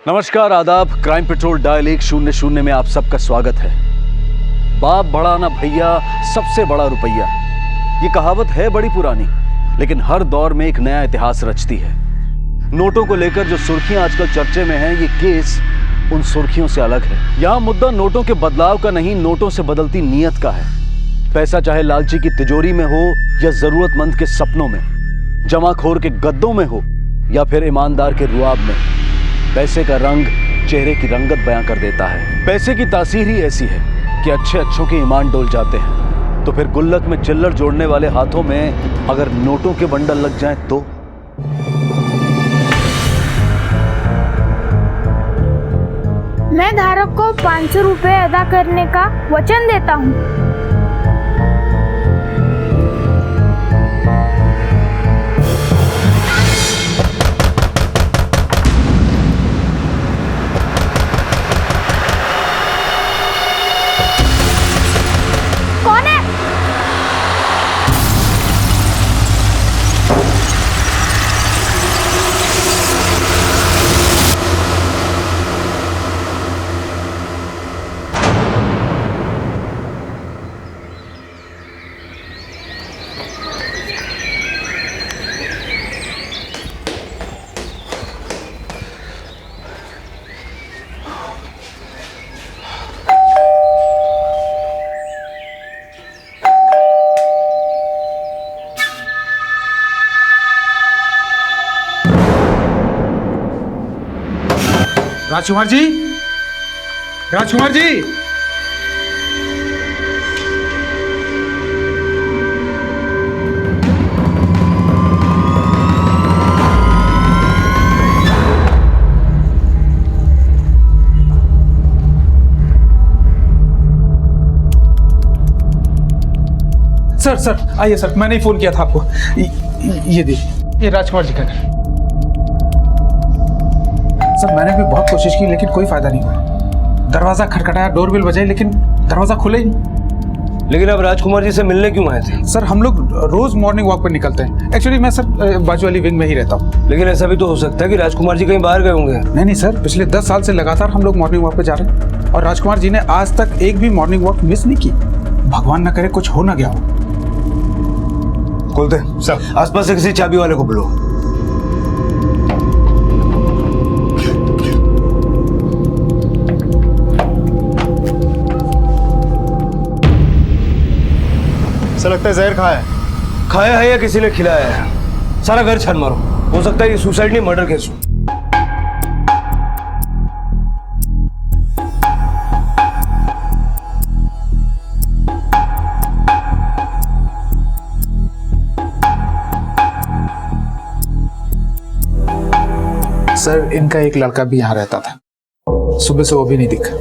नमस्कार, आदाब। Crime petrol dial 100 में आप सबका स्वागत है। बाप बड़ा ना भैया, सबसे बड़ा रुपया। ये कहावत है बड़ी पुरानी, लेकिन हर दौर में एक नया इतिहास रचती है। नोटों को लेकर जो सुर्खियां आजकल चर्चे में हैं, ये केस उन सुर्खियों से अलग है। यहाँ मुद्दा नोटों के बदलाव का नहीं, नोटों से बदलती नीयत का है। पैसा चाहे लालची की तिजोरी में हो या जरूरतमंद के सपनों में, जमाखोर के गद्दों में हो या फिर ईमानदार के रुआब में, पैसे का रंग चेहरे की रंगत बयां कर देता है। पैसे की तासीर ही ऐसी है कि अच्छे अच्छों के ईमान डोल जाते हैं। तो फिर गुल्लक में चिल्लर जोड़ने वाले हाथों में अगर नोटों के बंडल लग जाएं तो? मैं धारक को 500 रुपए अदा करने का वचन देता हूँ। कौन है? राजकुमार जी, राजकुमार जी, सर आइए सर, मैंने ही फोन किया था आपको। ये देखिए, ये राजकुमार जी का घर। सर मैंने भी बहुत कोशिश की लेकिन कोई फायदा नहीं हुआ। दरवाजा खटखटाया, डोरबेल बजाई, लेकिन दरवाजा खुले ही नहीं। लेकिन अब राजकुमार जी से मिलने क्यों आए थे? सर हम लोग रोज मॉर्निंग वॉक पर निकलते हैं। एक्चुअली मैं सर बाजू वाली विंग में ही रहता हूँ। लेकिन ऐसा भी तो हो सकता है कि राजकुमार जी कहीं बाहर गए होंगे। नहीं सर, पिछले 10 साल से लगातार हम लोग मॉर्निंग वॉक पे जा रहे हैं और राजकुमार जी ने आज तक एक भी मॉर्निंग वॉक मिस नहीं की। भगवान न करे कुछ हो ना गया हो। खोलते सर, आसपास से किसी चाबी वाले को बुलाओ। सर लगता है जहर खाया है। खाया है या किसी ने खिलाया है? सारा घर छान मारो। हो सकता है ये सुसाइड नहीं, मर्डर केस हो। सर इनका एक लड़का भी यहाँ रहता था, सुबह से वो भी नहीं दिखा।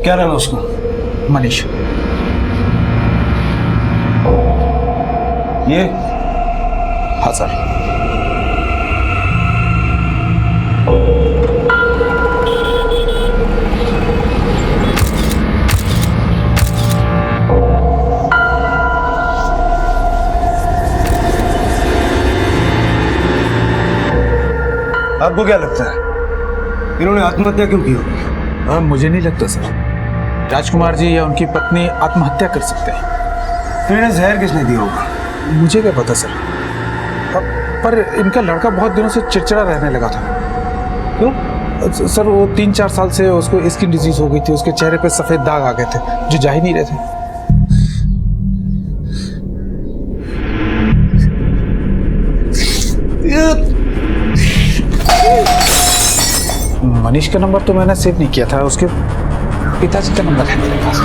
क्या नाम है उसका? मनीष। ये? हाँ सर। आपको क्या लगता है इन्होंने आत्महत्या क्यों की होगी? मुझे नहीं लगता सर राजकुमार जी या उनकी पत्नी आत्महत्या कर सकते हैं। फिर इन्हें जहर किसने दिया होगा? मुझे क्या पता सर। पर इनका लड़का बहुत दिनों से चिड़चिड़ा रहने लगा था। क्यों? सर वो 3-4 साल से उसको स्किन डिजीज हो गई थी। उसके चेहरे पे सफेद दाग आ गए थे जो जा ही नहीं रहे थे। मनीष का नंबर तो मैंने सेव नहीं किया था, उसके पिताजी का नंबर है मेरे पास।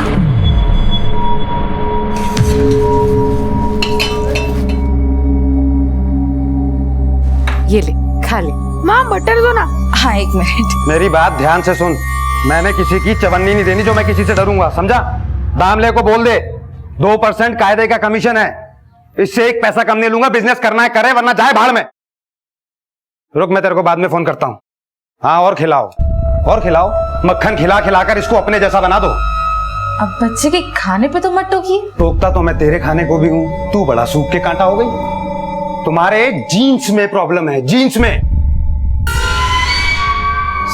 ये ले, खा ले। माँ बटर दो ना। हाँ 1 मिनट। मेरी बात ध्यान से सुन। मैंने किसी की चवन्नी नहीं देनी जो मैं किसी से डरूंगा, समझा? दामले को बोल दे 2% कायदे का कमीशन है। इससे 1 पैसा कम नहीं लूंगा। बिजनेस करना है करे, वरना जाए भाड़ में। रुक, मैं तेरे को बाद में फोन करता हूँ। हाँ, और खिलाओ और खिलाओ। मक्खन खिला खिलाकर इसको अपने जैसा बना दो। अब बच्चे के खाने पे तो मत टोकिए। टोकता तो मैं तेरे खाने को भी हूं। तू बड़ा सूख के कांटा हो गई। तुम्हारे जीन्स में प्रॉब्लम है, जीन्स में।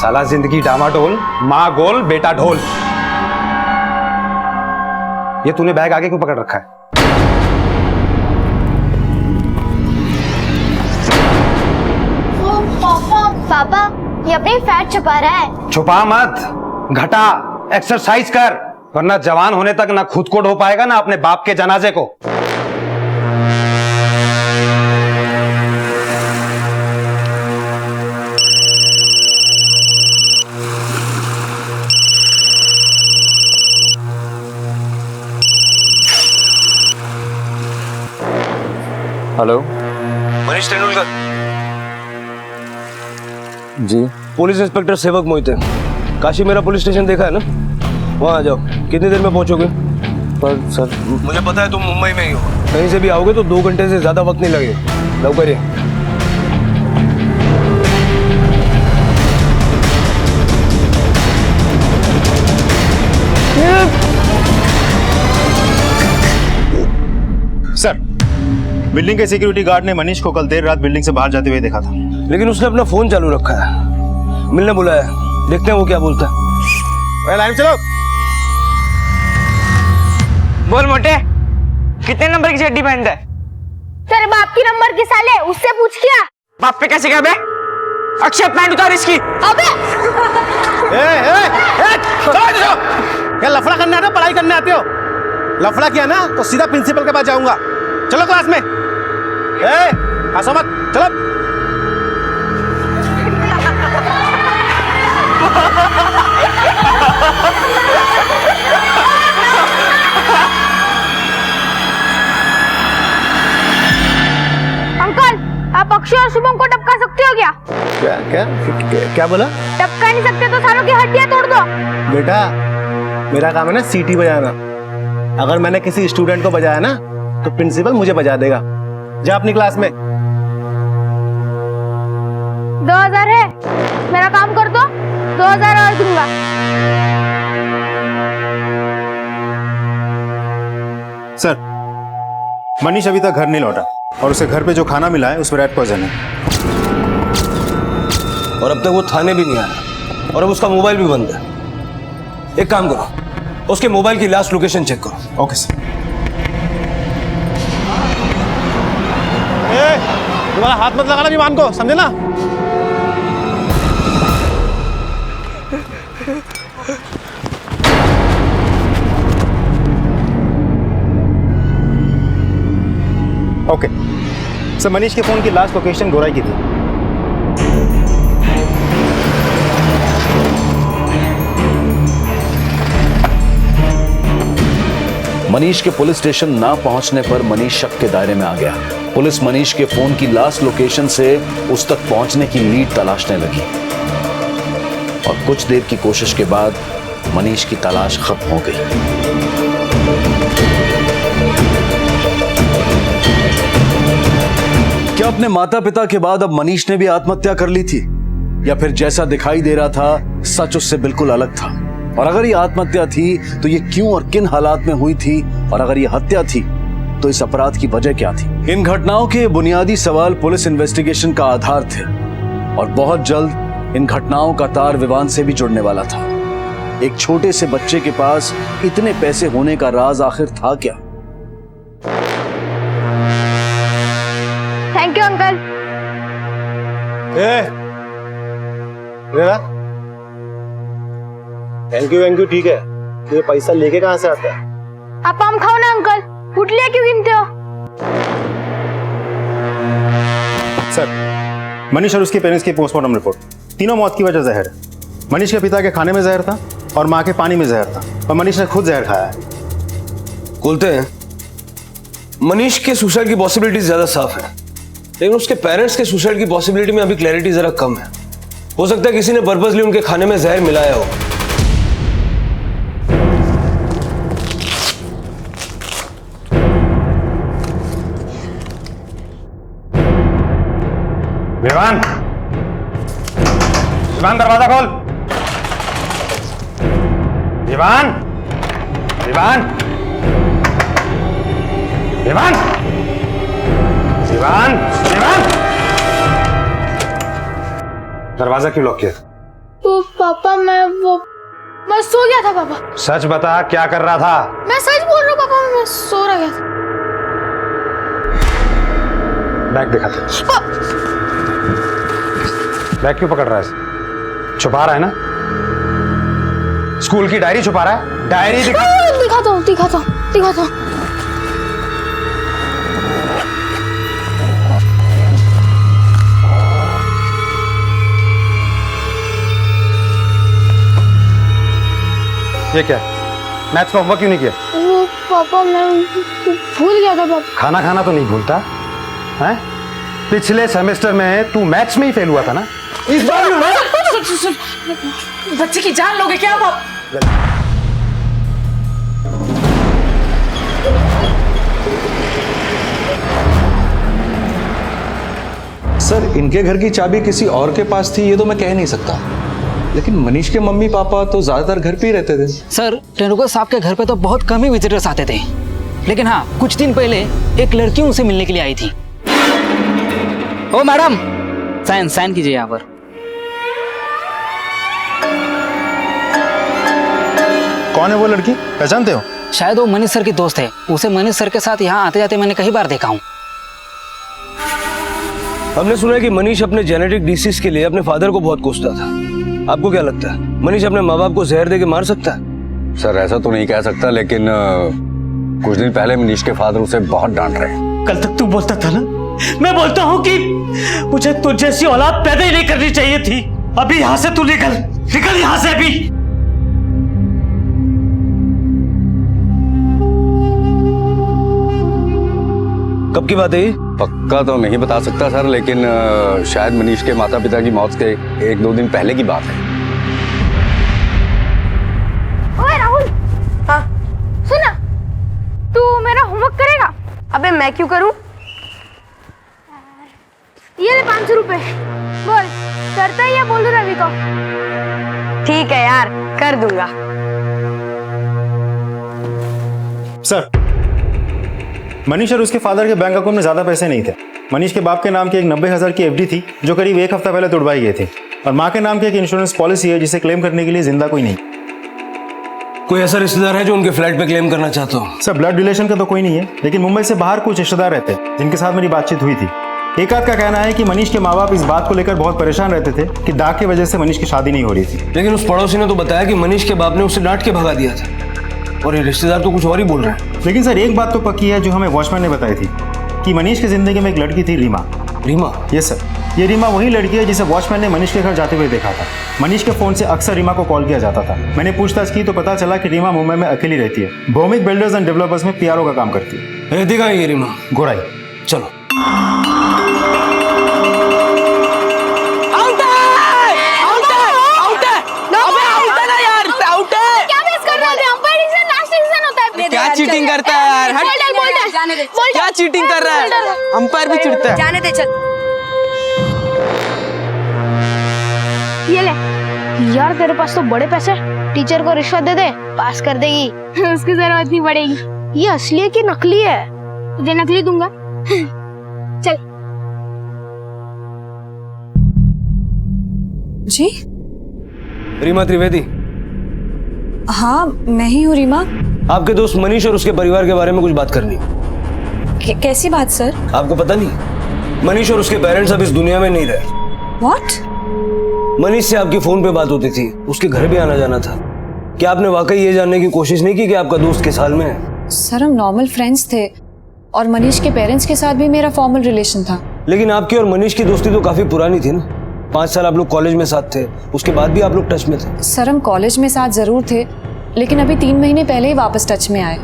साला जिंदगी डामाडोल, माँ गोल बेटा ढोल। ये तूने बैग आगे क्यों पकड़ रखा है? पापा ये अपनी फैट छुपा रहा है। छुपा मत, घटा, एक्सरसाइज कर, वरना जवान होने तक ना खुद को ढो पाएगा ना अपने बाप के जनाजे को। हेलो मनीष तेंदुलकर, जी। पुलिस इंस्पेक्टर सेवक मोहिते। काशी मेरा पुलिस स्टेशन देखा है ना, वहाँ आ जाओ। कितनी देर में पहुंचोगे? पर सर, मुझे पता है तुम मुंबई में ही हो, कहीं से भी आओगे तो 2 घंटे से ज्यादा वक्त नहीं लगेगा। लव करिए। सर, बिल्डिंग के सिक्योरिटी गार्ड ने मनीष को कल देर रात बिल्डिंग से बाहर जाते हुए देखा था। लेकिन उसने अपना फोन चालू रखा है। मिलने बुलाया, देखते हैं वो क्या बोलता है। लाइन चलो। बोल मोटे, कितने नंबर की चड्डी पहनता है? तेरे बाप की नंबर की साले, उससे पूछ क्या? बाप पे कैसे क्या बे? अक्षय पैंट उतार इसकी। अबे क्या लफड़ा करने आते हो, पढ़ाई करने आते हो? लफड़ा किया ना तो सीधा प्रिंसिपल के पास जाऊंगा। चलो क्लास में। हंसो मत, चलो। अंकल, आप अक्षय और शुभम को टपका सकते हो क्या? क्या बोला? टपका नहीं सकते तो सारों की हड्डियां तोड़ दो। बेटा, मेरा काम है ना सीटी बजाना। अगर मैंने किसी स्टूडेंट को बजाया ना तो प्रिंसिपल मुझे बजा देगा। जा अपनी क्लास में। 2000 है, मेरा काम कर दो, 2000 और दूंगा। सर, मनीष अभी तक घर नहीं लौटा और उसे घर पे जो खाना मिला है उसमें रैट पॉइजन है। और अब तक वो थाने भी नहीं आया और अब उसका मोबाइल भी बंद है। एक काम करो, उसके मोबाइल की लास्ट लोकेशन चेक करो। Okay sir. तुम्हारा हाथ मत लगाना विमान को, समझे ना? ओके सर, मनीष के फोन की लास्ट लोकेशन गोराई की थी। मनीष के पुलिस स्टेशन ना पहुंचने पर मनीष शक के दायरे में आ गया। पुलिस मनीष के फोन की लास्ट लोकेशन से उस तक पहुंचने की लीड तलाशने लगी और कुछ देर की कोशिश के बाद मनीष की तलाश खत्म हो गई। क्या अपने माता पिता के बाद अब मनीष ने भी आत्महत्या कर ली थी, या फिर जैसा दिखाई दे रहा था सच उससे बिल्कुल अलग था? और अगर ये आत्महत्या थी तो ये क्यों और किन हालात में हुई थी, और अगर ये हत्या थी तो इस अपराध की वजह क्या थी? इन घटनाओं के बुनियादी सवाल पुलिस इन्वेस्टिगेशन का आधार थे और बहुत जल्द इन घटनाओं का तार विवान से भी जुड़ने वाला था। एक छोटे से बच्चे के पास इतने पैसे होने का राज आखिर था क्या? Thank you uncle. Thank you ठीक है, तो ये पैसा लेके कहाँ से आता है? आप आम खाओ ना अंकल, पुटलियां क्यों गिनते हो? सर, मनीष और उसके पेरेंट्स की पोस्टमार्टम रिपोर्ट, तीनों मौत की वजह जहर है। मनीष के पिता के खाने में जहर था और माँ के पानी में जहर था और मनीष ने खुद जहर खाया है। बोलते हैं मनीष के सुसाइड की पॉसिबिलिटी ज्यादा साफ है, लेकिन उसके पेरेंट्स के सुसाइड की पॉसिबिलिटी में अभी क्लैरिटी जरा कम है। हो सकता है किसी ने पर्पसली उनके खाने में जहर मिलाया हो। विवान, विवान दरवाजा खोल। विवान, विवान, विवान, विवान, विवान, दरवाजा क्यों लॉक किया? तो पापा मैं सो गया था पापा। सच बता, क्या कर रहा था? मैं सच बोल रहा हूँ पापा, मैं सो रहा गया था। बैग दिखाते। बैग क्यों पकड़ रहा है? छुपा रहा है ना? स्कूल की डायरी छुपा रहा है? डायरी दिखाता हूँ। ये क्या है? मैथ्स का होमवर्क क्यों नहीं किया? वो पापा मैं भूल गया था पापा। खाना खाना तो नहीं भूलता है? पिछले सेमेस्टर में तू मैथ्स में ही फेल हुआ था ना? इस बार भी हुआ? बच्चे की जान लोगे क्या आप? सर, इनके घर की चाबी किसी और के पास थी ये तो मैं कह नहीं सकता, लेकिन मनीष के मम्मी पापा तो ज्यादातर घर पे ही रहते थे। सर, टेंडुलकर साहब के घर पे तो बहुत कम ही विजिटर्स आते थे, लेकिन हाँ, कुछ दिन पहले एक लड़की उनसे मिलने के लिए आई थी। ओ मैडम, साइन कीजिए यहाँ पर। कौन है वो लड़की, पहचानते हो? शायद वो मनीष सर की दोस्त है। उसे मनीष सर के साथ यहाँ आते जाते मैंने कई बार देखा हूँ। हमने सुना है कि मनीष अपने जेनेटिक डिसीज के लिए अपने फादर को बहुत कोसता था। आपको क्या लगता है, मनीष अपने माँ बाप को जहर दे के मार सकता है? सर ऐसा तो नहीं कह सकता, लेकिन कुछ दिन पहले मनीष के फादर उसे बहुत डांट रहे। कल तक तू बोलता था ना, मैं बोलता हूँ कि मुझे तुझ जैसी औलाद पैदा ही नहीं करनी चाहिए थी। अभी यहाँ से तू निकल यहाँ से अभी। कब की बात है ये? पक्का तो नहीं बता सकता सर, लेकिन शायद मनीष के माता पिता की मौत के 1-2 दिन पहले की बात है। ओए राहुल, हाँ सुना, तू मेरा होमवर्क करेगा? अबे मैं क्यों करूं? ये ले 500 रुपए। बोल करता है या बोलू रवि को? ठीक है यार, कर दूंगा। सर, मनीष और उसके फादर के बैंक अकाउंट में ज्यादा पैसे नहीं थे। मनीष के बाप के नाम की एक 90,000 की एफडी थी जो करीब 1 हफ्ता पहले तोड़वाई गई थी, और माँ के नाम की एक इंश्योरेंस पॉलिसी है जिसे क्लेम करने के लिए जिंदा कोई नहीं। कोई ऐसा रिश्तेदार है जो उनके फ्लैट पे क्लेम करना चाहता हो? सर, ब्लड रिलेशन का तो कोई नहीं है, लेकिन मुंबई से बाहर कुछ रिश्तेदार रहते हैं जिनके साथ मेरी बातचीत हुई थी। एक आध का कहना है कि मनीष के माँ बाप इस बात को लेकर बहुत परेशान रहते थे कि दाग की वजह से मनीष की शादी नहीं हो रही थी। लेकिन उस पड़ोसी ने तो बताया कि मनीष के बाप ने उसे डांट के भगा दिया था, और ये रिश्तेदार तो कुछ और ही बोल रहे हैं। लेकिन सर, एक बात तो पक्की है जो हमें वॉचमैन ने बताई थी कि मनीष की जिंदगी में एक लड़की थी, रीमा। रीमा? यस सर, ये रीमा वही लड़की है जिसे वॉचमैन ने मनीष के घर जाते हुए देखा था। मनीष के फोन से अक्सर रीमा को कॉल किया जाता था। मैंने पूछताछ की तो पता चला कि रीमा मुंबई में अकेली रहती है। भौमिक बिल्डर्स एंड डेवलपर्स में पीआरओ का काम करती है। रहती कहाँ है ये रीमा? गोराई। चलो। क्या चीटिंग करता है यार? क्या चीटिंग कर रहा है? अंपायर भी चिढ़ता है। जाने दे, चल। ये ले यार, तेरे पास तो बड़े पैसे, टीचर को रिश्वत दे दे, पास कर देगी। उसकी जरूरत नहीं पड़ेगी। ये असली है कि नकली है? तुझे नकली दूंगा। चल। जी रीमा त्रिवेदी? हाँ, मैं ही हूँ रीमा। आपके दोस्त मनीष और उसके परिवार के बारे में कुछ बात करनी। कैसी बात सर? आपको पता नहीं, मनीष और उसके पेरेंट्स अब इस दुनिया में नहीं रहे। व्हाट? मनीष से आपकी फोन पे बात होती थी, उसके घर भी आना जाना था। क्या आपने वाकई ये जानने की कोशिश नहीं की कि आपका दोस्त किस हाल में है? सर, हम नॉर्मल फ्रेंड्स थे और मनीष के पेरेंट्स के साथ भी मेरा फॉर्मल रिलेशन था। लेकिन आपकी और मनीष की दोस्ती तो काफी पुरानी थी ना। 5 साल आप लोग कॉलेज में साथ थे, उसके बाद भी आप लोग टच में थे। सर, हम कॉलेज में साथ जरूर थे, लेकिन अभी 3 महीने पहले ही वापस टच में आए।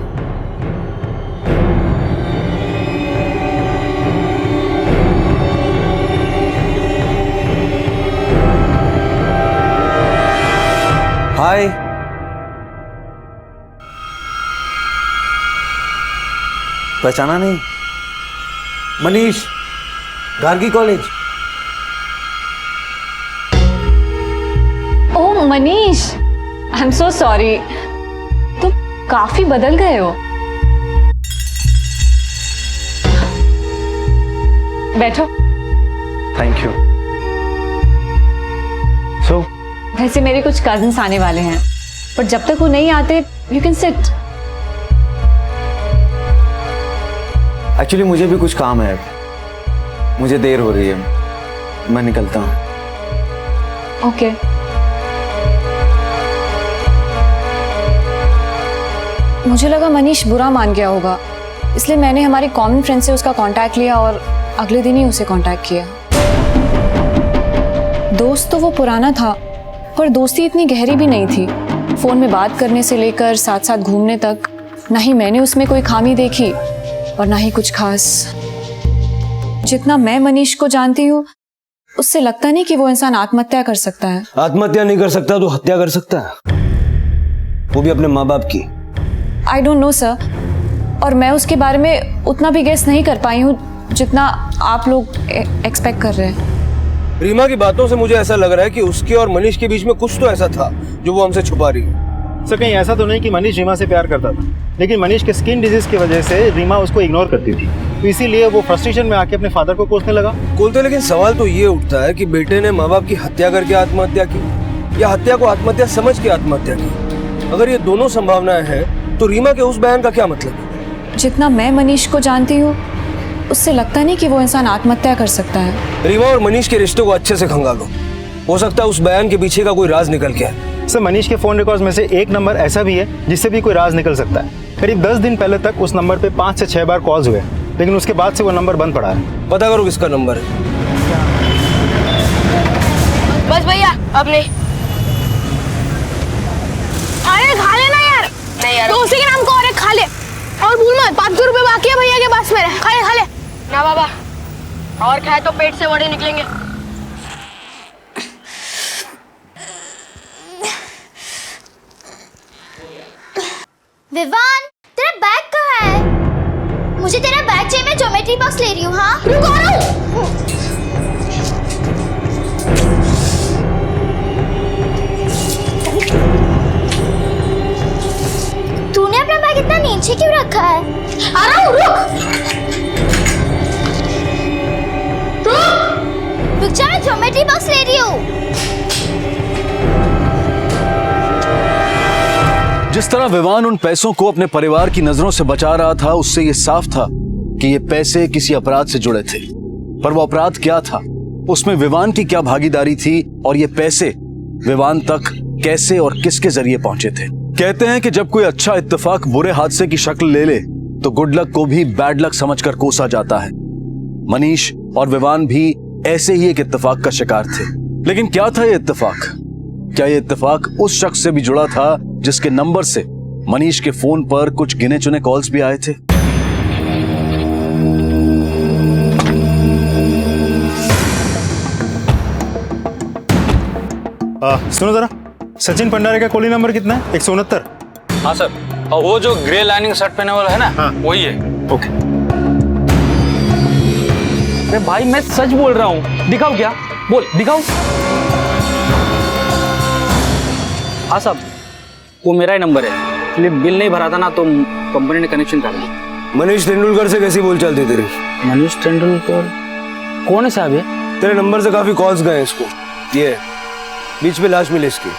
हाय। पहचाना नहीं? Manish, Gargi college. Oh Manish, I am so sorry, तुम काफी बदल गए हो। बैठो। Thank you. सो वैसे मेरे कुछ कजिन्स आने वाले हैं, पर जब तक वो नहीं आते यू कैन सिट। एक्चुअली मुझे भी कुछ काम है, मुझे देर हो रही है, मैं निकलता हूँ। ओके। मुझे लगा मनीष बुरा मान गया होगा, इसलिए मैंने हमारी कॉमन फ्रेंड से उसका कांटेक्ट लिया और अगले दिन ही उसे कांटेक्ट किया। दोस्त तो वो पुराना था, पर दोस्ती इतनी गहरी भी नहीं थी। फोन में बात करने से लेकर साथ साथ घूमने तक, ना ही मैंने उसमें कोई खामी देखी और ना ही कुछ खास। जितना मैं मनीष को जानती हूँ, उससे लगता नहीं कि वो इंसान आत्महत्या कर सकता है। आत्महत्या नहीं कर सकता तो हत्या कर सकता है, वो भी अपने माँ बाप की। आई डोंट नो सर, और मैं उसके बारे में उतना भी गेस नहीं कर पाई हूँ जितना आप लोग एक्सपेक्ट कर रहे हैं। रीमा की बातों से मुझे ऐसा लग रहा है कि उसके और मनीष के बीच में कुछ तो ऐसा था जो वो हमसे छुपा रही है। सर कहीं ऐसा तो नहीं कि मनीष रीमा से प्यार करता था, लेकिन मनीष के स्किन डिजीज की वजह से रीमा उसको इग्नोर करती थी, तो इसीलिए वो फ्रस्ट्रेशन में आके अपने फादर को कोसने लगा। बोलते, लेकिन सवाल तो ये उठता है कि बेटे ने माँ बाप की हत्या करके आत्महत्या की या हत्या को आत्महत्या समझ के आत्महत्या की। अगर ये दोनों संभावनाएं हैं तो रीमा के उस बयान का क्या मतलब है? जितना मैं मनीष को जानती हूँ, उससे लगता नहीं कि वो इंसान आत्महत्या कर सकता है। रीमा और मनीष के रिश्ते को अच्छे से खंगालो, हो सकता है उस बयान के पीछे का कोई राज निकल के आए। सर मनीष के फोन रिकॉर्ड्स में से एक नंबर ऐसा भी है जिससे भी कोई राज निकल सकता है। करीब 10 दिन पहले तक उस नंबर पे 5 से 6 बार कॉल्स हुए, लेकिन उसके बाद से वो नंबर बंद पड़ा है। पता करो किसका नंबर है। बस भैया अब नहीं। अरे खा लेना यार। नहीं यार, दोस्ती के नाम को और एक खा ले, और भूल मत 500 रुपए बाकी है भैया के पास मेरे। खा ले खा ले ना बाबा, और खाए तो पेट से बड़े निकलेंगे। विवान, तेरा बैग कहाँ है? मुझे तेरा बैग चाहिए, मैं ज्योमेट्री बॉक्स ले रही हूँ। हाँ रुक, आ रहा हूँ। तूने अपना बैग इतना नीचे क्यों रखा है? आ रहा हूँ, रुक जा, मैं ज्योमेट्री बॉक्स ले रही हूँ। जिस तरह विवान उन पैसों को अपने परिवार की नजरों से बचा रहा था, उससे ये साफ था कि ये पैसे किसी अपराध से जुड़े थे। पर वो अपराध क्या था, उसमें विवान की क्या भागीदारी थी, और ये पैसे विवान तक कैसे और किसके जरिए पहुंचे थे। कहते हैं कि जब कोई अच्छा इत्तेफाक बुरे हादसे की शक्ल ले ले तो गुड लक को भी बैड लक समझकर कोसा जाता है। मनीष और विवान भी ऐसे ही एक इत्तेफाक का शिकार थे। लेकिन क्या था ये इत्तेफाक? क्या ये इत्तेफाक उस शख्स से भी जुड़ा था जिसके नंबर से मनीष के फोन पर कुछ गिने चुने कॉल्स भी आए थे? सुनो जरा, सचिन भंडारे का कॉलिंग नंबर कितना है? 169। हाँ सर, और वो जो ग्रे लाइनिंग शर्ट पहने वाला है ना, हाँ। वही है। ओके। अरे भाई मैं सच बोल रहा हूँ, दिखाओ क्या? बोल दिखाओ। हाँ साहब, वो मेरा ही नंबर है, इसलिए बिल नहीं भरा था ना तो कंपनी ने कनेक्शन कर दिया। मनीष तेंदुलकर से कैसी बोल चलती तेरी? मनीष तेंदुलकर कौन है साहब ये? तेरे नंबर से काफी कॉल्स गए इसको, ये बीच में लाश मिली इसकी।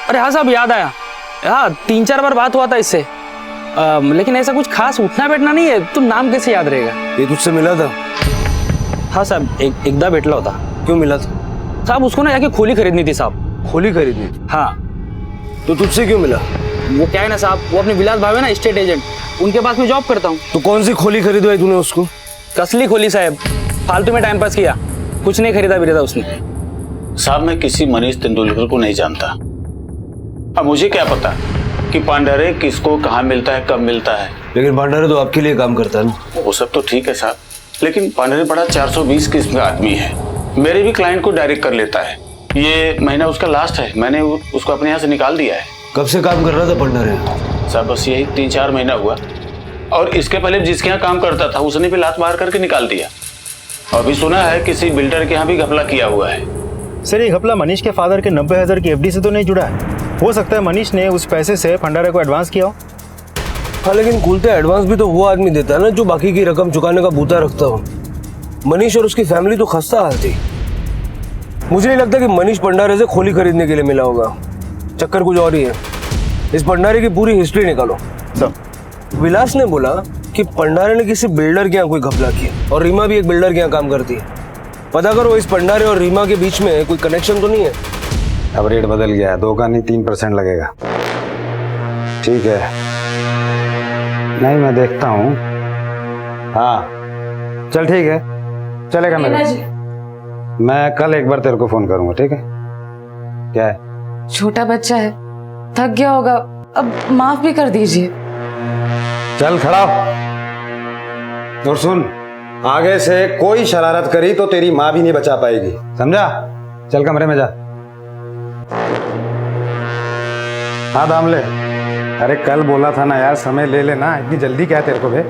अरे हाँ साहब, याद आया। हाँ 3-4 बार बात हुआ था इससे, लेकिन ऐसा कुछ खास उठना बैठना नहीं है। तो नाम कैसे याद रहेगा? ये तुझसे मिला था? हाँ साहब, एकदा बैठला होता। क्यों मिला था? साहब उसको ना जाके खोली खरीदनी थी साहब। खोली खरीदनी थी? हाँ। तो तुझसे क्यों मिला? वो क्या है ना साहब, वो अपने विलास भाई है ना स्टेट एजेंट, उनके पास मैं जॉब करता हूँ। तो कौन सी खोली खरीदवाई तूने उसको? कसली खोली साहब, फालतू में टाइम पास किया, कुछ नहीं खरीदा बिरीदा उसने। साहब मैं किसी मनीष तेंदुलकर को नहीं जानता। अब मुझे क्या पता कि पांडारे किसको कहाँ मिलता है, कब मिलता है। लेकिन पांडारे तो आपके लिए काम करता है ना। वो सब तो ठीक है साहब, लेकिन पांडारे बड़ा 420 किस्म का आदमी है, मेरे भी क्लाइंट को डायरेक्ट कर लेता है। ये महीना उसका लास्ट है, मैंने उसको अपने यहाँ से निकाल दिया है। कब से काम कर रहा था पांडारे? साहब बस यही 3-4 महीना हुआ, और इसके पहले जिसके यहाँ काम करता था उसने भी लात मार करके निकाल दिया। और अभी सुना है किसी बिल्डर के यहाँ भी घपला किया हुआ है। सर ये घपला मनीष के फादर के 90,000 की एफडी से तो नहीं जुड़ा है? हो सकता है मनीष ने उस पैसे से भंडारे को एडवांस किया हो। हाँ लेकिन खुलते एडवांस भी तो वो आदमी देता है ना जो बाकी की रकम चुकाने का बूता रखता हो। मनीष और उसकी फैमिली तो खस्ता हाल थी। मुझे नहीं लगता कि मनीष भंडारे से खोली खरीदने के लिए मिला होगा। चक्कर कुछ और ही है। इस भंडारे की पूरी हिस्ट्री निकालो। विलास ने बोला कि भंडारे ने किसी बिल्डर के यहाँ कोई घपला किया और रीमा भी एक बिल्डर के यहाँ काम करती है। पता करो इस भंडारे और रीमा के बीच में कोई कनेक्शन तो नहीं है। अब रेट बदल गया है, 2 का नहीं 3% लगेगा। ठीक है, नहीं मैं देखता हूँ। हाँ चल ठीक है, चलेगा मेरा। मैं कल एक बार तेरे को फोन करूंगा, ठीक है? क्या है? छोटा बच्चा है, थक गया होगा, अब माफ भी कर दीजिए। चल खड़ा हो। और सुन, आगे से कोई शरारत करी तो तेरी माँ भी नहीं बचा पाएगी, समझा? चल कमरे में जा। हाँ दामले, अरे कल बोला था ना यार, समय ले लेना, इतनी जल्दी क्या है तेरे को बे?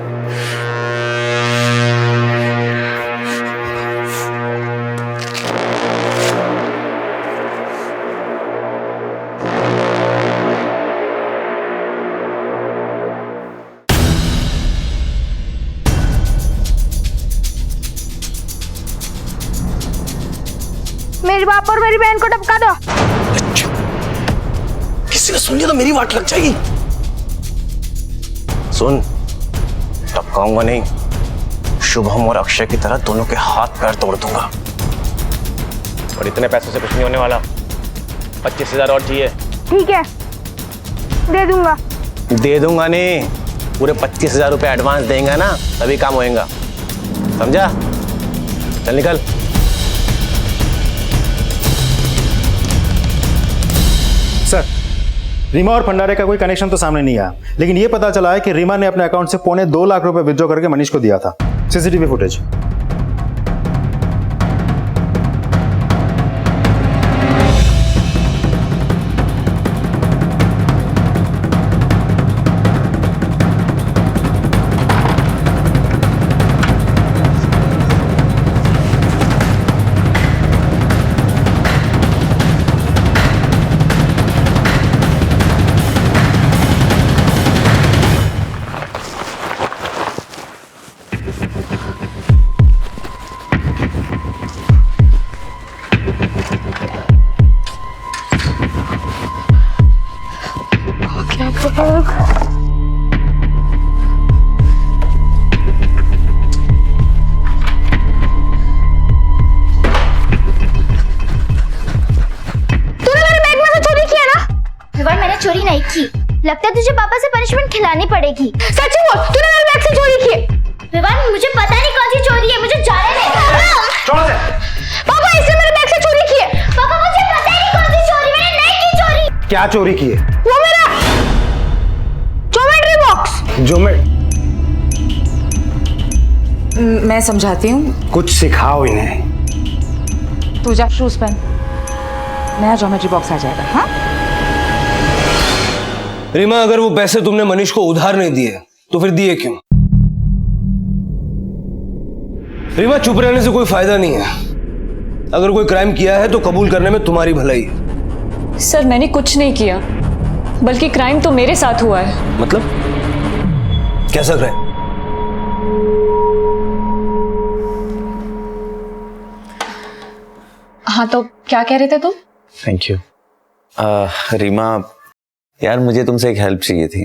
मेरे बाप और मेरी बहन को टपका दो। किसी ने सुन लिया तो मेरी वाट लग जाएगी। सुन, टपकाऊंगा नहीं, शुभम और अक्षय की तरह दोनों के हाथ पैर तोड़ दूंगा। और इतने पैसों से कुछ नहीं होने वाला। 25,000 और चाहिए? ठीक है, दे दूंगा। दे दूंगा नहीं, पूरे 25,000 रुपए एडवांस देंगे ना, तभी काम होएगा, समझा? चल निकल। सर, रीमा और भंडारे का कोई कनेक्शन तो सामने नहीं आया, लेकिन ये पता चला है कि रीमा ने अपने अकाउंट से 2.25 लाख रुपए विथड्रॉ करके मनीष को दिया था। CCTV footage. चोरी नहीं की, लगता है तुझे पापा से पनिशमेंट खिलानी पड़ेगी। सच बोल, तूने मेरे बैग से चोरी की है। विवान, मुझे पता नहीं कौन सी चोरी है, मुझे जाने दे। छोड़ो से। पापा इसने मेरे बैग से चोरी की है। पापा मुझे पता नहीं कौन सी चोरी, मैंने नहीं की चोरी। क्या चोरी की है? वो मेरा ज्योमेट्री बॉक्स। मैं समझाती हूँ। कुछ सिखाओ इन्हें। तू जा शूज पहन, नया ज्योमेट्री बॉक्स आ जाएगा। हाँ रीमा, अगर वो पैसे तुमने मनीष को उधार नहीं दिए तो फिर दिए क्यों? रीमा, चुप रहने से कोई फायदा नहीं है। अगर कोई क्राइम किया है तो कबूल करने में तुम्हारी भलाई है। सर, मैंने कुछ नहीं किया, बल्कि क्राइम तो मेरे साथ हुआ है। मतलब कैसा क्राइम? हाँ, तो क्या कह रहे थे तुम? Thank you. रीमा यार, मुझे तुमसे एक हेल्प चाहिए थी।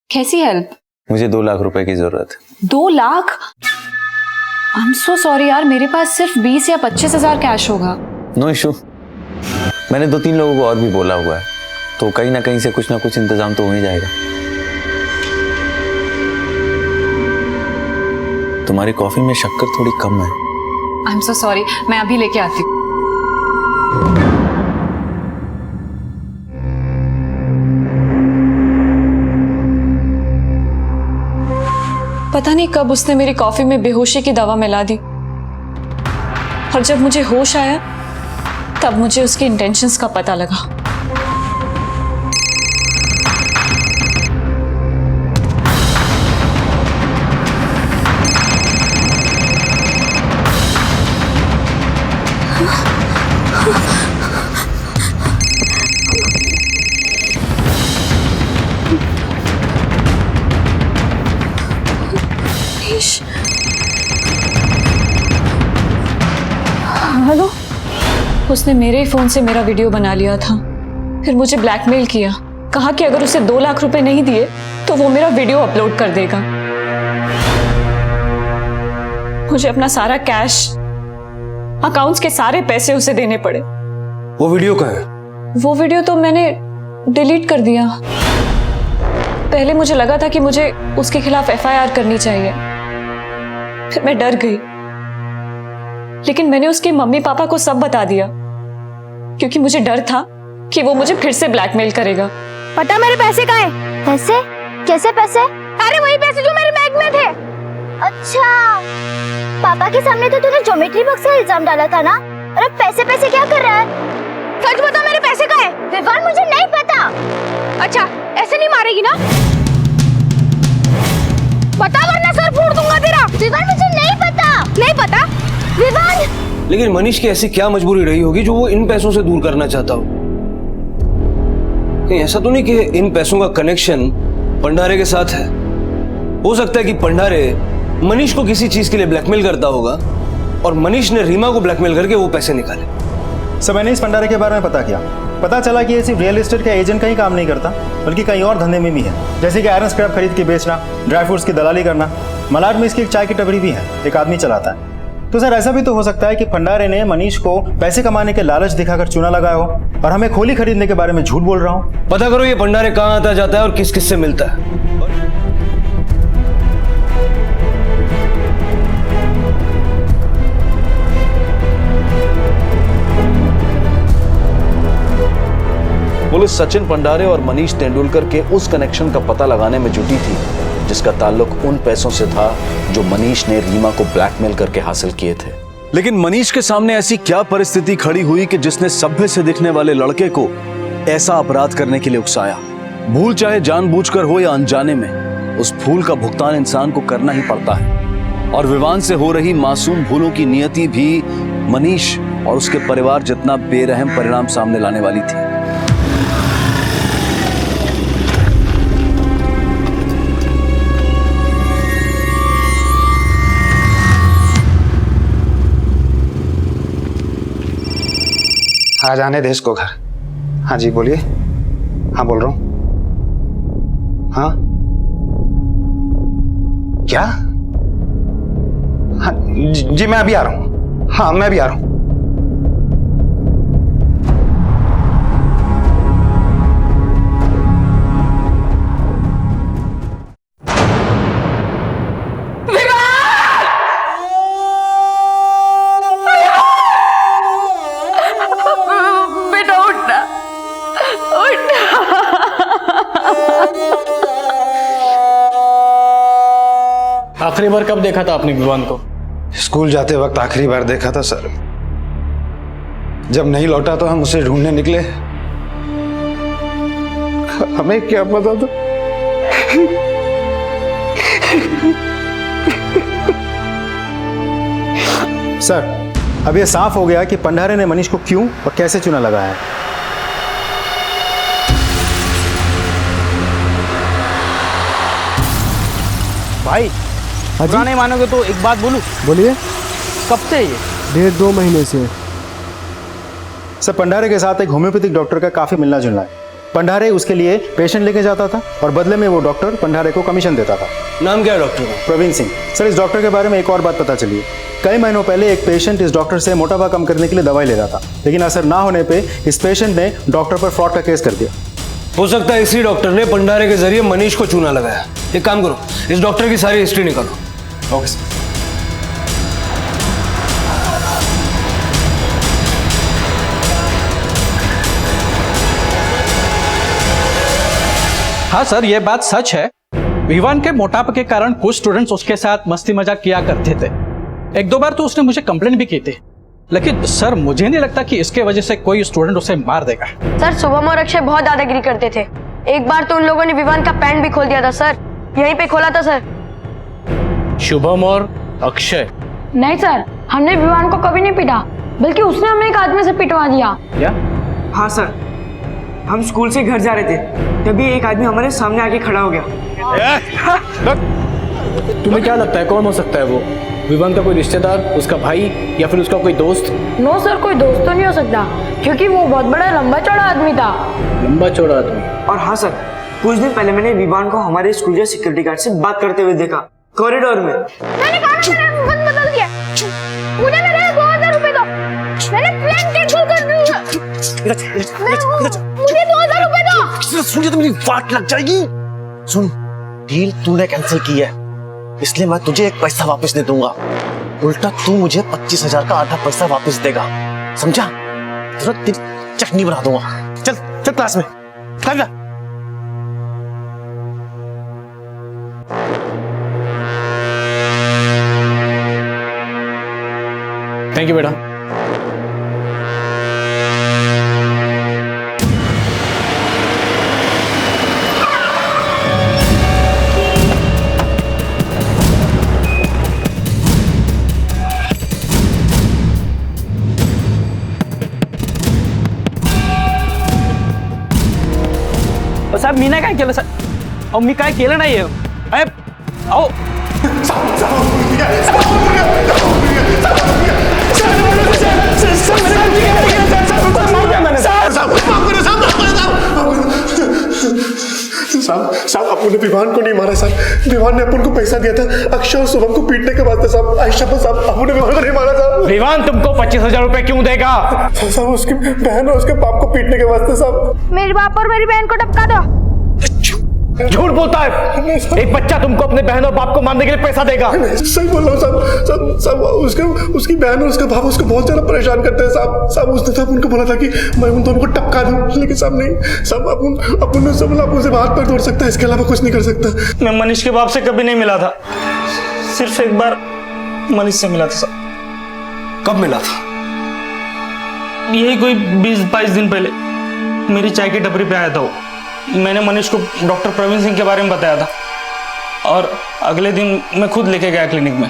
कैसी हेल्प? मुझे 2 लाख रुपए की जरूरत है। 2 lakh? I am so sorry यार, मेरे पास सिर्फ 20 या 25,000 कैश होगा। नो इशू, मैंने 2-3 लोगों को और भी बोला हुआ है, तो कहीं ना कहीं से कुछ ना कुछ इंतजाम तो हो ही जाएगा। तुम्हारी कॉफी में शक्कर थोड़ी कम है। आई एम सो सॉरी, मैं अभी लेके आती हूँ। पता नहीं कब उसने मेरी कॉफी में बेहोशी की दवा मिला दी, और जब मुझे होश आया तब मुझे उसकी इंटेंशंस का पता लगा। हेलो, उसने मेरे ही फोन से मेरा वीडियो बना लिया था, फिर मुझे ब्लैकमेल किया, कहा कि अगर उसे 2 लाख रुपए नहीं दिए तो वो मेरा वीडियो अपलोड कर देगा। मुझे अपना सारा कैश, अकाउंट्स के सारे पैसे उसे देने पड़े। वो वीडियो कहाँ है? वो वीडियो तो मैंने डिलीट कर दिया। पहले मुझे लगा था कि मुझे उसके खिलाफ FIR करनी चाहिए, फिर मैं डर गई, लेकिन मैंने उसके मम्मी पापा को सब बता दिया, क्योंकि मुझे डर था कि वो मुझे फिर से ब्लैकमेल करेगा। पता मेरे पैसे कहाँ है? पैसे? कैसे पैसे? अरे वही पैसे जो मेरे बैग में थे। अच्छा, पापा के सामने तो तूने ज्योमेट्री बॉक्स का इल्जाम डाला था ना? अरे पैसे पैसे क्या कर रहा है? सच बता, मेरे पैसे कहाँ है? विवान, मुझे नहीं पता। अच्छा, ऐसे नहीं मारेगी ना? बता वरना सर फोड़ दूंगा तेरा। विवान, मुझे नहीं पता। नहीं पता? विवान, लेकिन मनीष की ऐसी क्या मजबूरी रही होगी जो वो इन पैसों से दूर करना चाहता हो? कहीं ऐसा तो नहीं कि इन पैसों का कनेक्शन भंडारे के साथ है? हो सकता है कि भंडारे मनीष को किसी चीज के लिए ब्लैकमेल करता होगा और मनीष ने रीमा को ब्लैकमेल करके वो पैसे निकाले। सर, मैंने इस भंडारे के बारे में पता किया। पता चला कि ये सिर्फ रियल एस्टेट का एजेंट का ही काम नहीं करता, बल्कि कई और धंधे में भी है, जैसे कि आयरन स्क्रैप खरीद के बेचना, ड्राई फ्रूट्स की दलाली करना। मलाड में इसकी एक चाय की टपरी भी है, एक आदमी चलाता है। तो सर, ऐसा भी तो हो सकता है कि भंडारे ने मनीष को पैसे कमाने के लालच दिखाकर चूना लगाया हो और हमें खोली खरीदने के बारे में झूठ बोल रहा हो। पता करो ये भंडारे कहाँ आता जाता है और किस किस से मिलता है। पुलिस सचिन भंडारे और मनीष तेंदुलकर के उस कनेक्शन का पता लगाने में जुटी थी जिसका ताल्लुक उन पैसों से था जो मनीष ने रीमा को ब्लैकमेल करके हासिल किए थे। लेकिन मनीष के सामने ऐसी क्या परिस्थिति खड़ी हुई कि जिसने सभ्य से दिखने वाले लड़के को ऐसा अपराध करने के लिए उकसाया? भूल चाहे जानबूझकर हो या अनजाने में, उस भूल का भुगतान इंसान को करना ही पड़ता है। और विवान से हो रही मासूम भूलों की नियति भी मनीष और उसके परिवार जितना बेरहम परिणाम सामने लाने वाली थी। आ जाने दे इसको घर। हाँ जी, बोलिए। हाँ, बोल रहा हूँ। हाँ, क्या? हाँ जी, मैं अभी आ रहा हूँ। हाँ, मैं अभी आ रहा हूँ। आखिरी बार कब देखा था आपने विवान को? स्कूल जाते वक्त आखिरी बार देखा था सर। जब नहीं लौटा तो हम उसे ढूंढने निकले। हमें क्या पता था। सर, अब यह साफ हो गया कि भंडारे ने मनीष को क्यों और कैसे चूना लगाया है। भाई, बुरा नहीं मानोगे तो एक बात बोलूं? बोलिए। कब से ये? 1.5-2 महीने से। सर, भंडारे के साथ एक होम्योपैथिक डॉक्टर का काफी मिलना जुलना है। भंडारे उसके लिए पेशेंट लेके जाता था और बदले में वो डॉक्टर भंडारे को कमीशन देता था। नाम क्या है डॉक्टर का? प्रवीण सिंह। सर, इस डॉक्टर के बारे में एक और बात पता चली है। कई महीनों पहले एक पेशेंट इस डॉक्टर से मोटापा कम करने के लिए दवाई ले रहा था, लेकिन असर ना होने पे इस पेशेंट ने डॉक्टर पर फ्रॉड का केस कर दिया। हो सकता है इसी डॉक्टर ने भंडारे के जरिए मनीष को चूना लगाया। एक काम करो, इस डॉक्टर की सारी हिस्ट्री निकालो। Okay sir. हाँ सर, ये बात सच है। विवान के मोटापे के कारण कुछ स्टूडेंट्स उसके साथ मस्ती मजाक किया करते थे। 1-2 बार तो उसने मुझे कंप्लेंट भी की थी, लेकिन सर मुझे नहीं लगता कि इसके वजह से कोई स्टूडेंट उसे मार देगा। सर, शुभम और अक्षय बहुत दादागिरी करते थे। एक बार तो उन लोगों ने विवान का पैंट भी खोल दिया था सर, यहीं पे खोला था सर। शुभम और अक्षय? नहीं सर, हमने विवान को कभी नहीं पीटा, बल्कि उसने हमें एक आदमी से पिटवा दिया। क्या? हाँ सर, हम स्कूल से घर जा रहे थे, तभी एक आदमी हमारे सामने आके खड़ा हो गया। तुम्हें क्या लगता है कौन हो सकता है वो? विवान का कोई रिश्तेदार, उसका भाई या फिर उसका कोई दोस्त? नो सर, कोई दोस्त तो नहीं हो सकता क्योंकि वो बहुत बड़ा लंबा चौड़ा आदमी था। लंबा चौड़ा आदमी? और हाँ सर, कुछ दिन पहले मैंने विवान को हमारे स्कूल के सिक्योरिटी गार्ड से बात करते हुए देखा, कॉरिडोर में। मैंने कहा ना, मैंने मन बदल दिया। मुझे मेरे 2000 रुपए दो, मैंने प्लान कैंसिल कर दिया। मुझे 2000 रुपए दो। सुनिए तो मेरी वाट लग जाएगी। सुन, डील तूने कैंसिल की है, इसलिए मैं तुझे 1 पैसा वापस नहीं दूंगा। उल्टा तू मुझे 25,000 का आधा पैसा वापस देगा, समझा? तुरंत तेरी चटनी बना दूंगा। चल चल क्लास में, चल जा। थैंक यू बेटा। साहब मी नाही काय केलं साहेब, अहो मी काय केलं नाहीये. अहो साहब अपन ने विवान को नहीं मारा साहब, विवान ने अपन को पैसा दिया था अक्षय और शुभम को पीटने के वास्ते साहब। आयशा साहब, अपन ने विवान को नहीं मारा साहब। विवान तुमको 25,000 रुपए क्यों देगा? साहब उसकी बहन और उसके बाप को पीटने के वास्ते साहब। मेरे बाप और मेरी बहन को टपका दो। झूठ बोलता है, एक बच्चा तुमको अपने बहन और बाप को मारने के लिए पैसा देगा? सही बोल रहा हूँ साहब। साहब उसकी बहन और उसका बाप उसको बहुत ज्यादा परेशान करते हैं साहब। साहब उसने साहब उनको बोला था कि मैं उन दोनों को टपका दूं, लेकिन साहब नहीं साहब, अपन सब अपन से हाथ पैर तोड़ सकता है, इसके अलावा कुछ नहीं कर सकता। मैं मनीष के बाप से कभी नहीं मिला था, सिर्फ एक बार मनीष से मिला था साहब। कब मिला था? यही कोई 20-22 दिन पहले मेरी चाय की टपरी पे आया था वो। मैंने मनीष को डॉक्टर प्रवीण सिंह के बारे में बताया था और अगले दिन मैं खुद लेके गया क्लिनिक में।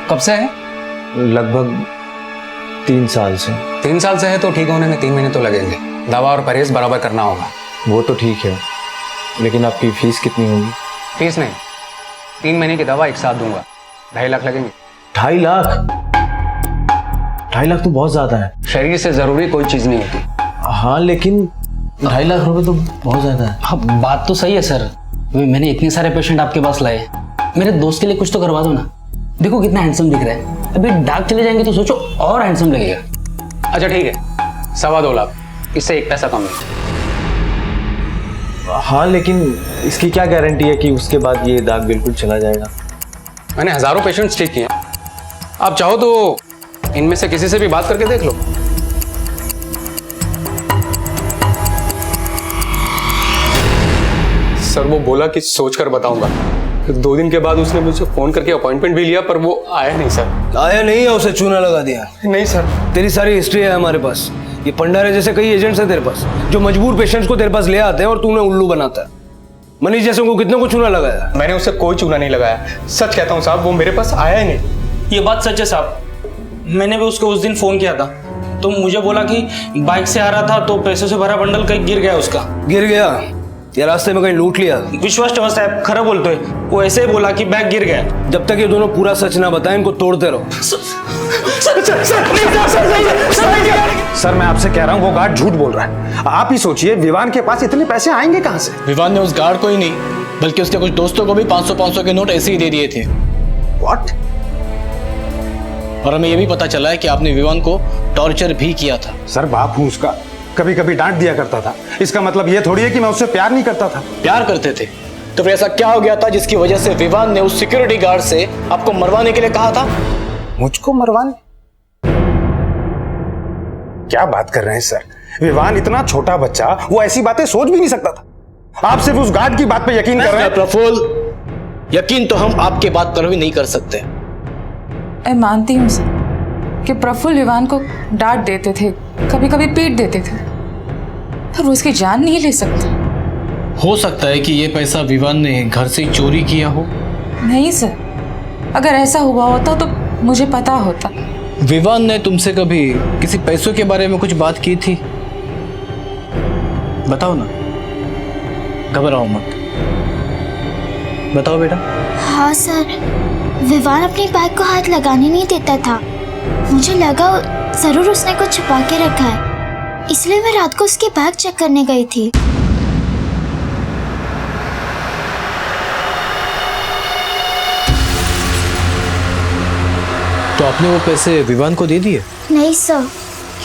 कब से है? लगभग 3 साल से। 3 साल से है तो ठीक होने में 3 महीने तो लगेंगे। दवा और परहेज बराबर करना होगा। वो तो ठीक है, लेकिन आपकी फीस कितनी होगी? फीस नहीं, 3 महीने की दवा एक साथ दूंगा, 2.5 लाख लगेंगे। 2.5 लाख? 2.5 लाख तो बहुत ज्यादा है। शरीर से जरूरी कोई चीज नहीं होती। हाँ लेकिन 2.5 लाख रुपए तो बहुत ज्यादा है। हाँ बात तो सही है सर, मैंने इतने सारे पेशेंट आपके पास लाए, मेरे दोस्त के लिए कुछ तो करवा दो ना। देखो कितना हैंडसम दिख रहा है, अभी डाक चले जाएंगे तो सोचो और हैंडसम लगेगा। अच्छा ठीक है, 2.25 लाख, इससे 1 पैसा कम नहीं। हाँ लेकिन इसकी क्या गारंटी है कि उसके बाद ये दाग बिल्कुल चला जाएगा? मैंने हजारों पेशेंट्स ठीक किए, आप चाहो तो इनमें से किसी से भी बात करके देख लो। सर वो बोला कि सोचकर बताऊंगा। 2 दिन के बाद उसने मुझे फोन करके अपॉइंटमेंट भी लिया, पर वो आया नहीं सर। आया नहीं है, उसे चूना लगा दिया? नहीं सर। तेरी सारी हिस्ट्री है हमारे पास। ये पंडारे जैसे कई एजेंट्स हैं तेरे पास जो मजबूर पेशेंट्स को तेरे पास ले आते हैं और तू उन्हें उल्लू बनाता है। मनीष जैसे को कितने को चूना लगाया? मैंने उसे कोई चूना नहीं लगाया, सच कहता हूँ साहब, वो मेरे पास आया ही नहीं। ये बात सच है साहब, मैंने भी उसको उस दिन फोन किया था तो मुझे बोला कि बाइक से आ रहा था तो पैसों से भरा बंडल कहीं गिर गया उसका। गिर गया या रास्ते में कहीं लूट लिया? विश्वास ठेवा साहब, खरा बोलते है, वो ऐसे ही बोला कि बैग गिर गया। जब तक ये दोनों पूरा सच ना बताएं इनको तोड़ते रहो। सर मैं आपसे कह रहा हूँ वो गार्ड झूठ बोल रहा है। आप ही सोचिए विवान के पास इतने पैसे आएंगे कहाँ से? विवान ने उस गार्ड को ही नहीं बल्कि उसके कुछ दोस्तों को भी 500-500 के नोट ऐसे ही दे दिए थे। What? और हमें यह भी पता चला है कि आपने विवान को टॉर्चर भी किया था। सर बाप हूँ उसका, कभी कभी डांट दिया करता था, इसका मतलब ये थोड़ी है कि मैं उससे प्यार नहीं करता था। प्यार करते थे तो फिर ऐसा क्या हो गया था जिसकी वजह से विवान ने उस सिक्योरिटी गार्ड से आपको मरवाने के लिए कहा था? मुझको मरवाने? क्या बात कर रहे हैं सर, विवान इतना छोटा बच्चा, वो ऐसी बातें सोच भी नहीं सकता था। आप सिर्फ उस गार्ड की बात पे यकीन कर रहे हैं। प्रफुल्ल, यकीन तो हम आपके बात पर भी नहीं कर सकते। मैं मानती हूँ सर कि प्रफुल्ल विवान को डांट देते थे, कभी कभी पीट देते थे, पर वो इसकी जान नहीं ले सकते। हो सकता है कि ये पैसा विवान ने घर से चोरी किया हो। नहीं सर, अगर ऐसा हुआ होता तो मुझे पता होता। विवान ने तुमसे कभी किसी पैसों के बारे में कुछ बात की थी? बताओ ना, घबराओ मत, बताओ बेटा। हाँ सर, विवान अपनी बैग को हाथ लगाने नहीं देता था। मुझे लगा जरूर उसने कुछ छुपा के रखा है, इसलिए मैं रात को उसकी बैग चेक करने गई थी। तो आपने वो पैसे विवान को दे दिए? नहीं सर,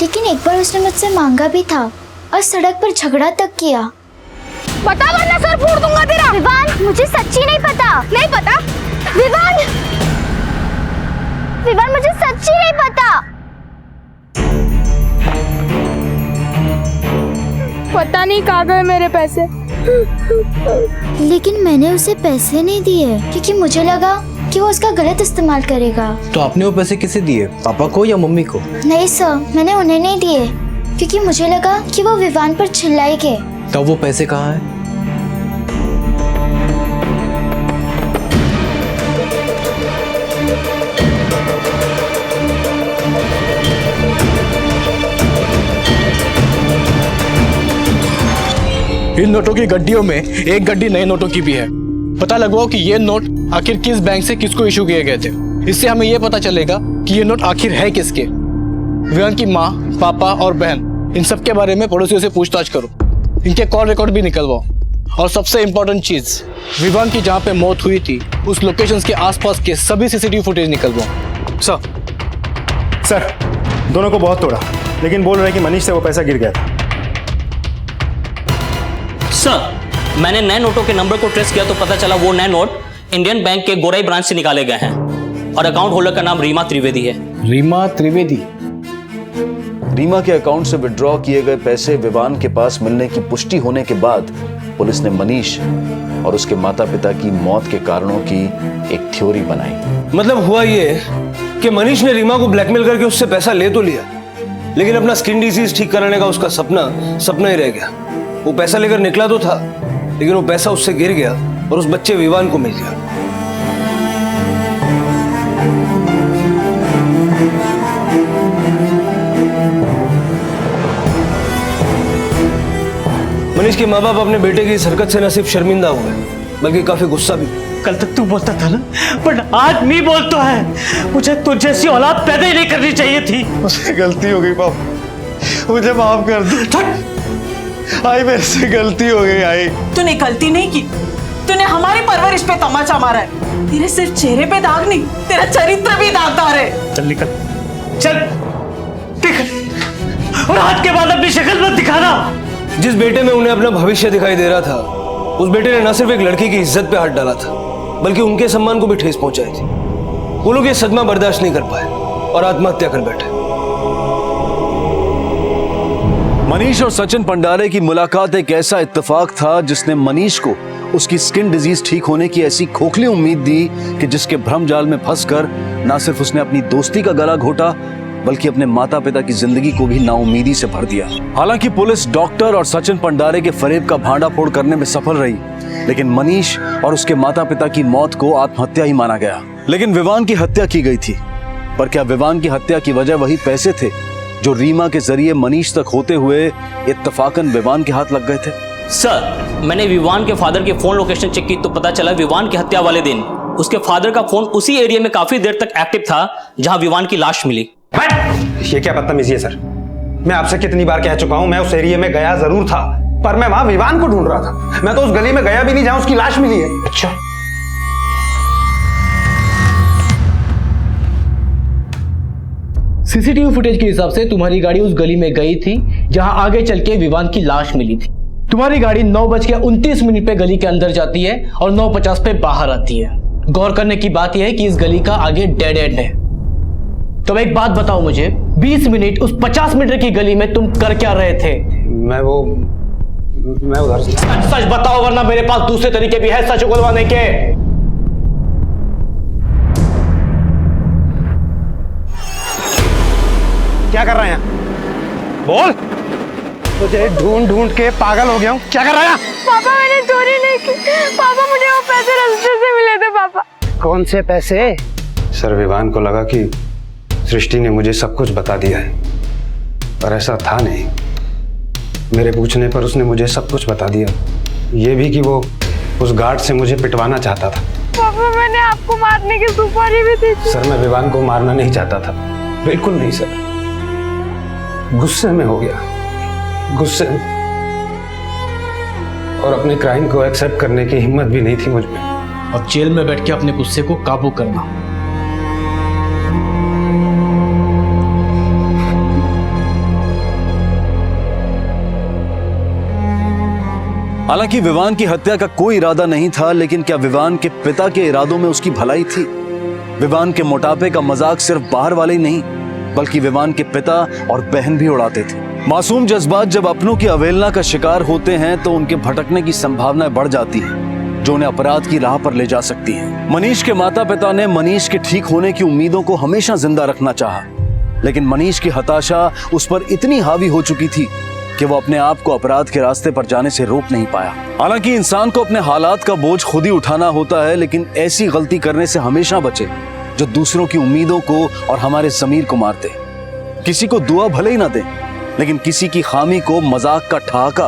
लेकिन एक बार उसने मुझसे मांगा भी था और सड़क पर झगड़ा तक किया। बता वरना सर फोड़ दूंगा तेरा। विवान, मुझे सच्ची नहीं पता। नहीं पता? विवान, विवान मुझे सच्ची नहीं पता। पता नहीं कहाँ गए मेरे पैसे। लेकिन मैंने उसे पैसे नहीं दिए क्योंकि मुझे लगा कि वो उसका गलत इस्तेमाल करेगा। तो आपने वो पैसे किसे दिए, पापा को या मम्मी को? नहीं सर, मैंने उन्हें नहीं दिए क्योंकि मुझे लगा कि वो विवान पर चिल्लाएंगे। तब वो पैसे कहाँ हैं? इन नोटों की गड्डियों में एक गड्डी नए नोटों की भी है। पता लगवाओ कि ये नोट आखिर किस बैंक से किसको इशू किए गए थे। इससे हमें यह पता चलेगा कि ये नोट आखिर है किसके। विवान की माँ, पापा और बहन, इन सब के बारे में पड़ोसियों से पूछताछ करो। इनके कॉल रिकॉर्ड भी निकलवाओ। और सबसे इम्पोर्टेंट चीज, विवान की जहाँ पे मौत हुई थी उस लोकेशन के आसपास के सभी सीसीटीवी फुटेज निकलवाओ। सर, दोनों को बहुत तोड़ा, लेकिन बोल रहे कि मनीष से वो पैसा गिर गया था। सर, मैंने नए नोटों के नंबर को ट्रेस किया तो पता चला वो नए नोट इंडियन बैंक के गोराई ब्रांच से निकाले गए हैं और अकाउंट होल्डर का नाम रीमा त्रिवेदी है। रीमा त्रिवेदी? रीमा के अकाउंट से विड्रॉ किए गए पैसे विवान के पास मिलने की पुष्टि होने के बाद पुलिस ने मनीष और उसके माता पिता की मौत के कारणों की एक थ्योरी बनाई। मतलब हुआ ये कि मनीष ने रीमा को ब्लैकमेल करके उससे पैसा ले तो लिया, लेकिन अपना स्किन डिजीज ठीक कराने का उसका सपना ही रह गया। वो पैसा लेकर निकला तो था, लेकिन वो पैसा उससे गिर गया और उस बच्चे विवान को मिल गया। मनीष के माँ बाप अपने बेटे की इस हरकत से न सिर्फ शर्मिंदा हुए, बल्कि काफी गुस्सा भी। कल तक तू बोलता था ना, पर आज मी बोलता है। मुझे तुझ जैसी औलाद पैदा ही नहीं करनी चाहिए थी। मुझसे गलती हो गई पापा, मुझे माफ कर दो। आई, मेरे से गलती हो गई। आई, तूने गलती नहीं की, तूने हमारी परवरिश पे तमाचा मारा है। तेरे सिर्फ चेहरे पे दाग नहीं, तेरा चरित्र भी दागदार है। चल निकल, चल निकल, और आज के बाद अपनी शक्ल मत दिखाना। जिस बेटे में उन्हें अपना भविष्य दिखाई दे रहा था, उस बेटे ने न सिर्फ एक लड़की की इज्जत पे हाथ डाला था, बल्कि उनके सम्मान को भी ठेस पहुंचाई थी। वो लोग ये सदमा बर्दाश्त नहीं कर पाए और आत्महत्या कर बैठे। मनीष और सचिन पंडारे की मुलाकात एक ऐसा इत्तेफाक था जिसने मनीष को उसकी स्किन डिजीज ठीक होने की ऐसी खोखली उम्मीद दी कि जिसके भ्रम जाल में फंसकर ना सिर्फ उसने अपनी दोस्ती का गला घोटा, बल्कि अपने माता पिता की जिंदगी को भी नाउमीदी से भर दिया। हालांकि पुलिस डॉक्टर और सचिन पंडारे के फरेब का भांडाफोड़ करने में सफल रही, लेकिन मनीष और उसके माता पिता की मौत को आत्महत्या ही माना गया। लेकिन विवान की हत्या की गई थी, पर क्या विवान की हत्या की वजह वही पैसे थे जो रीमा के जरिए मनीष तक होते हुए इत्तफाकन विवान के हाथ लग गए थे? सर, मैंने विवान के फादर की फोन लोकेशन चेक की तो पता चला विवान की हत्या वाले दिन उसके फादर का फोन उसी एरिया में काफी देर तक एक्टिव था जहां विवान की लाश मिली। ये क्या बदतमीजी है सर? मैं आपसे कितनी बार कह चुका हूं, मैं उस एरिया में गया जरूर था, पर मैं वहां विवान को ढूंढ रहा था। मैं तो उस गली में गया भी नहीं जहां उसकी लाश मिली है। अच्छा, सीसीटीवी फुटेज के हिसाब से तुम्हारी गाड़ी उस गली में गई थी जहां आगे चल के विवान की लाश मिली थी। तुम्हारी गाड़ी 9:29 पे गली के अंदर जाती है और 9:50 पे बाहर आती है। गौर करने की बात यह है कि इस गली का आगे डेड एंड है। तो एक बात बताओ मुझे, 20 मिनट उस 50 मीटर की गली में तुम कर क्या रहे थे? मैं उधर से। सच बताओ, वरना मेरे पास दूसरे तरीके भी है सच उगलवाने के। क्या कर रहे हैं? बोल। तुझे ढूंढ ढूंढ के पागल हो गया हूँ। क्या कर रहा है? पापा, मैंने चोरी नहीं की। पापा, मुझे वो पैसे रास्ते से मिले थे। पापा, कौन से पैसे? सर, विवान को लगा कि सृष्टि ने मुझे सब कुछ बता दिया है, पर ऐसा था नहीं। मेरे पूछने पर उसने मुझे सब कुछ बता दिया, ये भी कि वो उस गार्ड से मुझे पिटवाना चाहता था। पापा मैंने आपको मारने की सुपारी भी दी थी। सर मैं विवान को मारना नहीं चाहता था, बिल्कुल नहीं सर, गुस्से में हो गया, गुस्से में, और अपने क्राइम को एक्सेप्ट करने की हिम्मत भी नहीं थी मुझ में। अब जेल में बैठ के अपने गुस्से को काबू करना। हालांकि विवान की हत्या का कोई इरादा नहीं था, लेकिन क्या विवान के पिता के इरादों में उसकी भलाई थी? विवान के मोटापे का मजाक सिर्फ बाहर वाले ही नहीं, बल्कि विवान के पिता और बहन भी उड़ाते थे। मासूम जज्बात जब अपनों की अवहेलना का शिकार होते हैं तो उनके भटकने की संभावनाएं बढ़ जाती हैं, जो उन्हें अपराध की राह पर ले जा सकती हैं। मनीष के माता पिता ने मनीष के ठीक होने की उम्मीदों को हमेशा जिंदा रखना चाहा, लेकिन मनीष की हताशा उस पर इतनी हावी हो चुकी थी कि वो अपने आप को अपराध के रास्ते पर जाने से रोक नहीं पाया। हालांकि इंसान को अपने हालात का बोझ खुद ही उठाना होता है, लेकिन ऐसी गलती करने से हमेशा बचे जो दूसरों की उम्मीदों को और हमारे ज़मीर को मारते। किसी को दुआ भले ही ना दे, लेकिन किसी की खामी को मजाक का ठहाका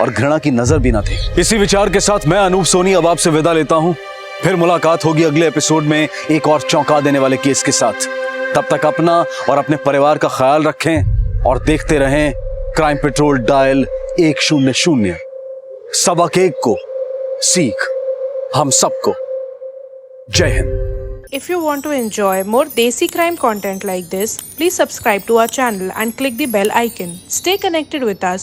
और घृणा की नजर भी ना दे। इसी विचार के साथ मैं अनूप सोनी अब आपसे विदा लेता हूं। फिर मुलाकात होगी अगले एपिसोड में एक और चौंका देने वाले केस के साथ। तब तक अपना और अपने परिवार का ख्याल रखें और देखते रहें क्राइम पेट्रोल डायल 100। सबक एक को सीख हम सबको। जय Hind. If you want to enjoy more Desi crime content like this, please subscribe to our channel and click the bell icon. Stay connected with us